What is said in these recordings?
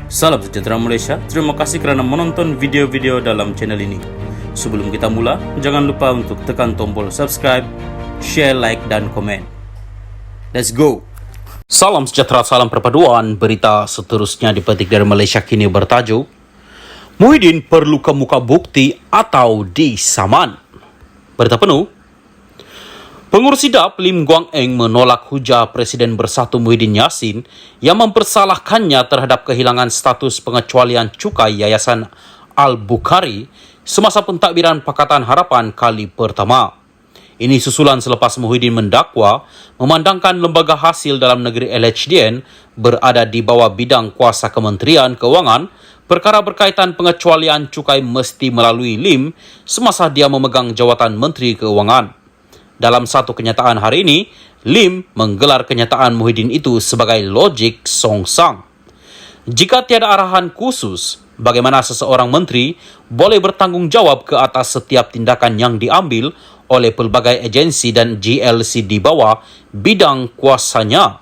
Salam sejahtera Malaysia, terima kasih kerana menonton video-video dalam channel ini. Sebelum kita mula, jangan lupa untuk tekan tombol subscribe, share, like dan komen. Let's go! Salam sejahtera, salam perpaduan. Berita seterusnya dipetik dari Malaysia Kini bertajuk Muhyiddin perlu kemuka bukti atau disaman. Berita penuh. Pengurus SIDAP Lim Guang Eng menolak hujah Presiden Bersatu Muhyiddin Yassin yang mempersalahkannya terhadap kehilangan status pengecualian cukai Yayasan Al-Bukhari semasa pentadbiran Pakatan Harapan kali pertama. Ini susulan selepas Muhyiddin mendakwa memandangkan lembaga hasil dalam negeri LHDN berada di bawah bidang kuasa Kementerian Keuangan. Perkara berkaitan pengecualian cukai mesti melalui Lim semasa dia memegang jawatan Menteri Keuangan. Dalam satu kenyataan hari ini, Lim menggelar kenyataan Muhyiddin itu sebagai logik songsang. Jika tiada arahan khusus, bagaimana seseorang menteri boleh bertanggungjawab ke atas setiap tindakan yang diambil oleh pelbagai agensi dan GLC di bawah bidang kuasanya?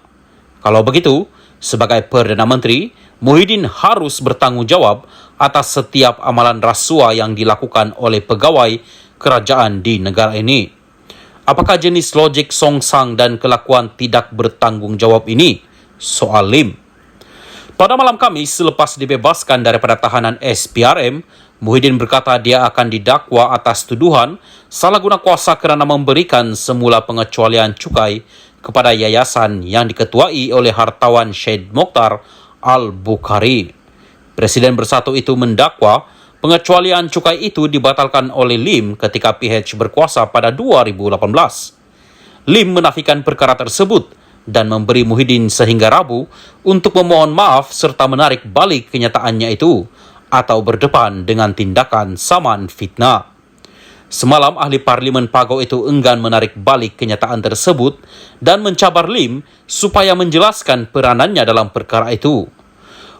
Kalau begitu, sebagai Perdana Menteri, Muhyiddin harus bertanggungjawab atas setiap amalan rasuah yang dilakukan oleh pegawai kerajaan di negara ini. Apakah jenis logik songsang dan kelakuan tidak bertanggungjawab ini? Soal Lim. Pada malam Khamis, selepas dibebaskan daripada tahanan SPRM, Muhyiddin berkata dia akan didakwa atas tuduhan salah guna kuasa kerana memberikan semula pengecualian cukai kepada yayasan yang diketuai oleh hartawan Syed Mokhtar Al-Bukhari. Presiden Bersatu itu mendakwa pengecualian cukai itu dibatalkan oleh Lim ketika PH berkuasa pada 2018. Lim menafikan perkara tersebut dan memberi Muhyiddin sehingga Rabu untuk memohon maaf serta menarik balik kenyataannya itu atau berdepan dengan tindakan saman fitnah. Semalam, ahli Parlimen Pago itu enggan menarik balik kenyataan tersebut dan mencabar Lim supaya menjelaskan peranannya dalam perkara itu.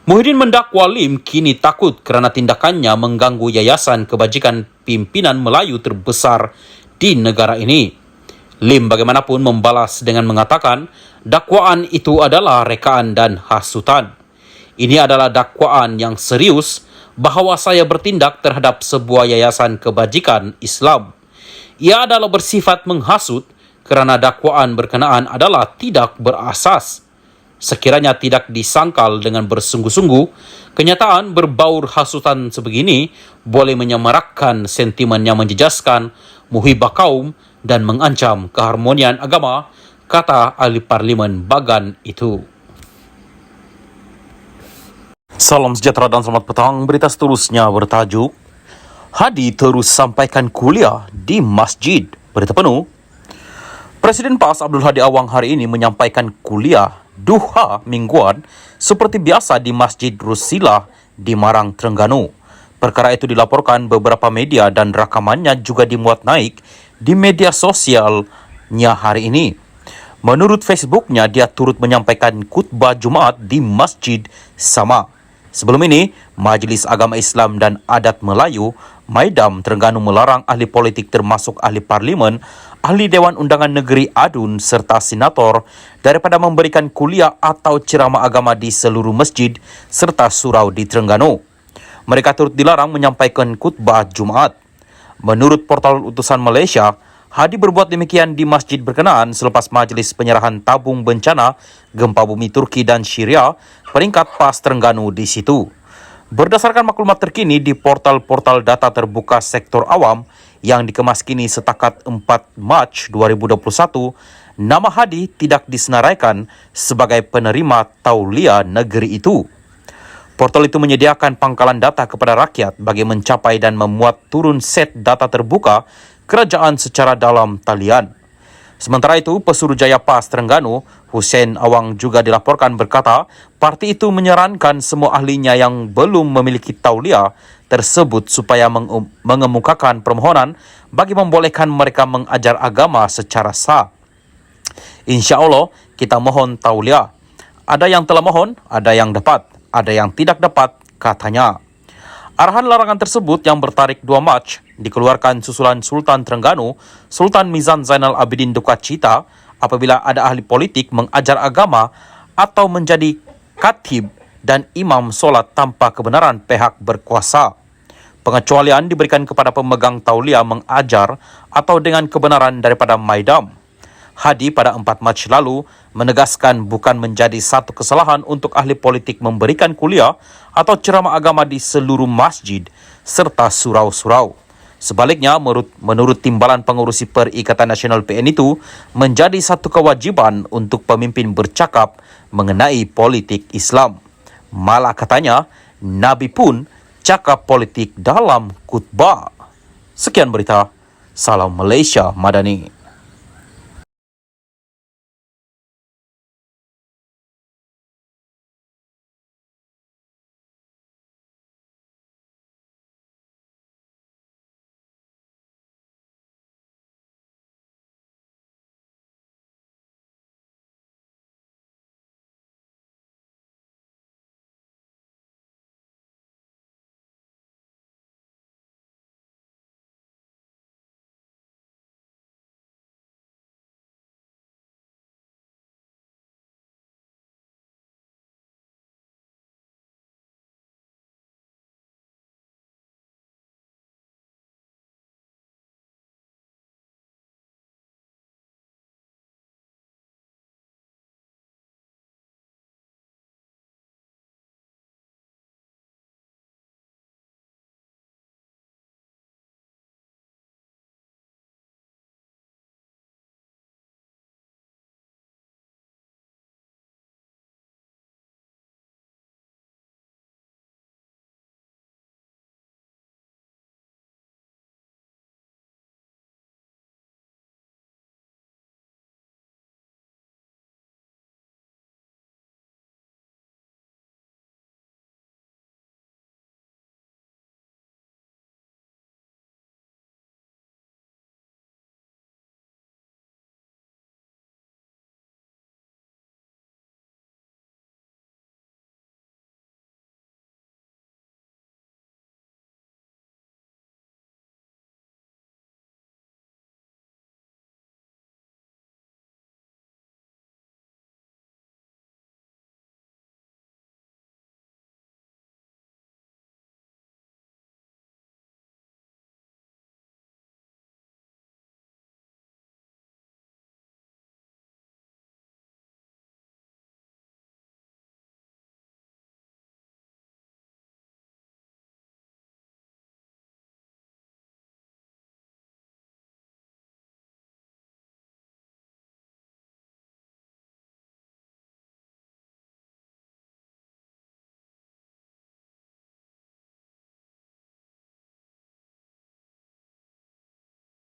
Muhyiddin mendakwa Lim kini takut kerana tindakannya mengganggu yayasan kebajikan pimpinan Melayu terbesar di negara ini. Lim bagaimanapun membalas dengan mengatakan dakwaan itu adalah rekaan dan hasutan. Ini adalah dakwaan yang serius bahawa saya bertindak terhadap sebuah yayasan kebajikan Islam. Ia adalah bersifat menghasut kerana dakwaan berkenaan adalah tidak berasas. Sekiranya tidak disangkal dengan bersungguh-sungguh, kenyataan berbaur hasutan sebegini boleh menyemarakkan sentimen yang menjejaskan muhibah kaum dan mengancam keharmonian agama, kata ahli Parlimen Bagan itu. Salam sejahtera dan selamat petang. Berita seterusnya bertajuk Hadi terus sampaikan kuliah di masjid. Berita penuh. Presiden PAS Abdul Hadi Awang hari ini menyampaikan kuliah duha mingguan seperti biasa di Masjid Rusila di Marang, Terengganu. Perkara itu dilaporkan beberapa media dan rakamannya juga dimuat naik di media sosialnya hari ini. Menurut Facebooknya, dia turut menyampaikan khutbah Jumaat di Masjid sama. Sebelum ini, Majlis Agama Islam dan Adat Melayu Maidam Terengganu melarang ahli politik termasuk ahli parlimen, ahli Dewan Undangan Negeri Adun serta senator daripada memberikan kuliah atau ceramah agama di seluruh masjid serta surau di Terengganu. Mereka turut dilarang menyampaikan khutbah Jumaat. Menurut portal Utusan Malaysia, Hadi berbuat demikian di masjid berkenaan selepas majlis penyerahan tabung bencana gempa bumi Turki dan Syria peringkat PAS Terengganu di situ. Berdasarkan maklumat terkini di portal-portal data terbuka sektor awam yang dikemas kini setakat 4 Mac 2021, nama Hadi tidak disenaraikan sebagai penerima tauliah negeri itu. Portal itu menyediakan pangkalan data kepada rakyat bagi mencapai dan memuat turun set data terbuka kerajaan secara dalam talian. Sementara itu, Pesuruhjaya PAS Terengganu, Hussein Awang juga dilaporkan berkata, parti itu menyarankan semua ahlinya yang belum memiliki tauliah tersebut supaya mengemukakan permohonan bagi membolehkan mereka mengajar agama secara sah. Insya Allah, kita mohon tauliah. Ada yang telah mohon, ada yang dapat, ada yang tidak dapat, katanya. Arahan larangan tersebut yang bertarikh 2 Mac dikeluarkan susulan Sultan Terengganu, Sultan Mizan Zainal Abidin duka cita apabila ada ahli politik mengajar agama atau menjadi khatib dan imam solat tanpa kebenaran pihak berkuasa. Pengecualian diberikan kepada pemegang tauliah mengajar atau dengan kebenaran daripada Maidam. Hadi pada 4 Mac lalu menegaskan bukan menjadi satu kesalahan untuk ahli politik memberikan kuliah atau ceramah agama di seluruh masjid serta surau-surau. Sebaliknya, menurut timbalan pengurusi Perikatan Nasional PN itu, menjadi satu kewajiban untuk pemimpin bercakap mengenai politik Islam. Malah katanya, Nabi pun cakap politik dalam khutbah. Sekian berita. Salam Malaysia Madani.